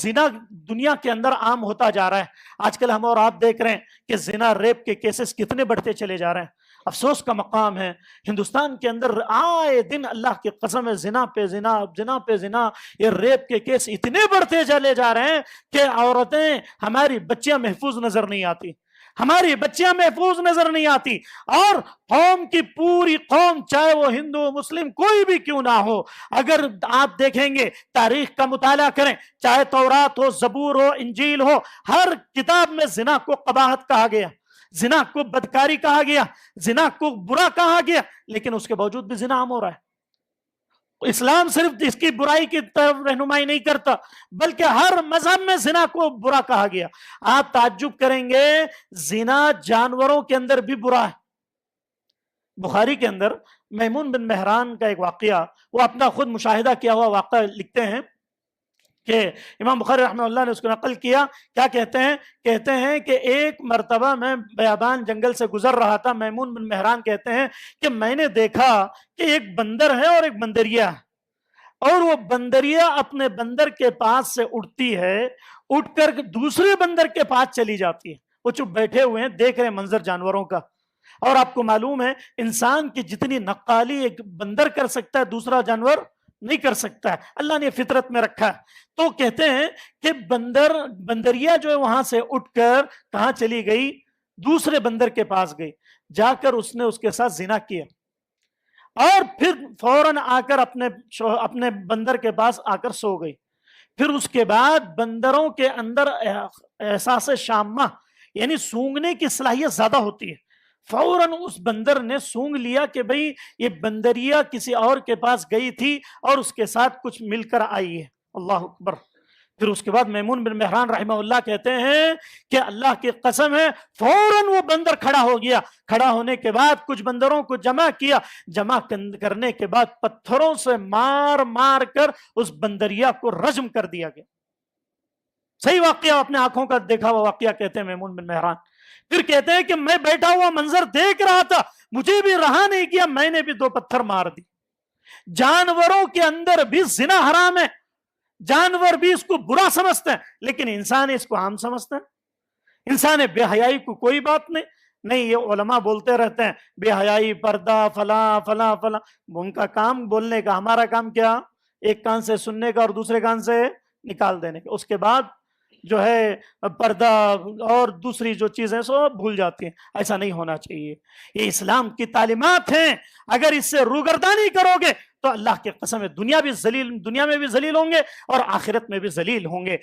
زنا دنیا کے اندر عام ہوتا جا رہا ہے. آج کل ہم اور آپ دیکھ رہے ہیں کہ زنا ریپ کے کیسز کتنے بڑھتے چلے جا رہے ہیں. افسوس کا مقام ہے ہندوستان کے اندر آئے دن اللہ کی قسم ہے زنا پہ زنا، زنا پہ زنا، یہ ریپ کے کیس اتنے بڑھتے چلے جا رہے ہیں کہ عورتیں، ہماری بچیاں محفوظ نظر نہیں آتی، ہماری بچیاں محفوظ نظر نہیں آتی. اور قوم کی پوری قوم، چاہے وہ ہندو مسلم کوئی بھی کیوں نہ ہو، اگر آپ دیکھیں گے تاریخ کا مطالعہ کریں، چاہے تورات ہو، زبور ہو، انجیل ہو، ہر کتاب میں زنا کو قباحت کہا گیا، زنا کو بدکاری کہا گیا، زنا کو برا کہا گیا، لیکن اس کے باوجود بھی زنا عام ہو رہا ہے. اسلام صرف اس کی برائی کی طرف رہنمائی نہیں کرتا، بلکہ ہر مذہب میں زنا کو برا کہا گیا. آپ تعجب کریں گے، زنا جانوروں کے اندر بھی برا ہے. بخاری کے اندر میمون بن مہران کا ایک واقعہ، وہ اپنا خود مشاہدہ کیا ہوا واقعہ لکھتے ہیں کہ امام بخاری رحمہ اللہ نے اس کو نقل کیا. کیا کہتے ہیں کہ ایک مرتبہ میں بیابان جنگل سے گزر رہا تھا. میمون بن مہران کہتے ہیں کہ میں نے دیکھا کہ ایک بندر ہے اور ایک بندریا ہے، اور وہ بندریا اپنے بندر کے پاس سے اٹھتی ہے، اٹھ کر دوسرے بندر کے پاس چلی جاتی ہے. وہ چپ بیٹھے ہوئے ہیں، دیکھ رہے منظر جانوروں کا. اور آپ کو معلوم ہے انسان کی جتنی نقالی ایک بندر کر سکتا ہے دوسرا جانور نہیں کر سکتا ہے، اللہ نے فطرت میں رکھا ہے. تو کہتے ہیں کہ بندریا جو ہے وہاں سے اٹھ کر کہاں چلی گئی؟ دوسرے بندر کے پاس گئی، جا کر اس نے اس کے ساتھ زنا کیا، اور پھر فوراً آ کر اپنے بندر کے پاس آ کر سو گئی. پھر اس کے بعد بندروں کے اندر احساس شامہ یعنی سونگنے کی صلاحیت زیادہ ہوتی ہے. فوراً اس بندر نے سونگ لیا کہ بھئی یہ بندریا کسی اور کے پاس گئی تھی اور اس کے ساتھ کچھ مل کر آئی ہے. اللہ اکبر. پھر اس کے بعد میمون بن مہران رحمہ اللہ کہتے ہیں کہ اللہ کی قسم ہے فوراً وہ بندر کھڑا ہو گیا. کھڑا ہونے کے بعد کچھ بندروں کو جمع کیا، جمع کرنے کے بعد پتھروں سے مار مار کر اس بندریا کو رجم کر دیا گیا. صحیح واقعہ، اپنے آنکھوں کا دیکھا ہوا واقعہ کہتے ہیں میمون بن مہران. پھر کہتے ہیں کہ میں بیٹھا ہوا منظر دیکھ رہا تھا، مجھے بھی رہا نہیں کیا، میں نے بھی 2 پتھر مار دی. جانوروں کے اندر بھی زنا حرام ہے، جانور بھی اس کو برا سمجھتے ہیں، لیکن انسان اس کو عام سمجھتا ہے. انسان بے حیائی کو کوئی بات نہیں. یہ علماء بولتے رہتے ہیں بے حیائی، پردہ، فلاں فلاں فلاں، ان کا کام بولنے کا، ہمارا کام کیا؟ ایک کان سے سننے کا اور دوسرے کان سے نکال دینے کا. اس کے بعد جو ہے پردہ اور دوسری جو چیزیں سو بھول جاتی ہیں. ایسا نہیں ہونا چاہیے. یہ اسلام کی تعلیمات ہیں، اگر اس سے روگردانی کرو گے تو اللہ کی قسم ہے دنیا میں بھی ذلیل ہوں گے اور آخرت میں بھی ذلیل ہوں گے.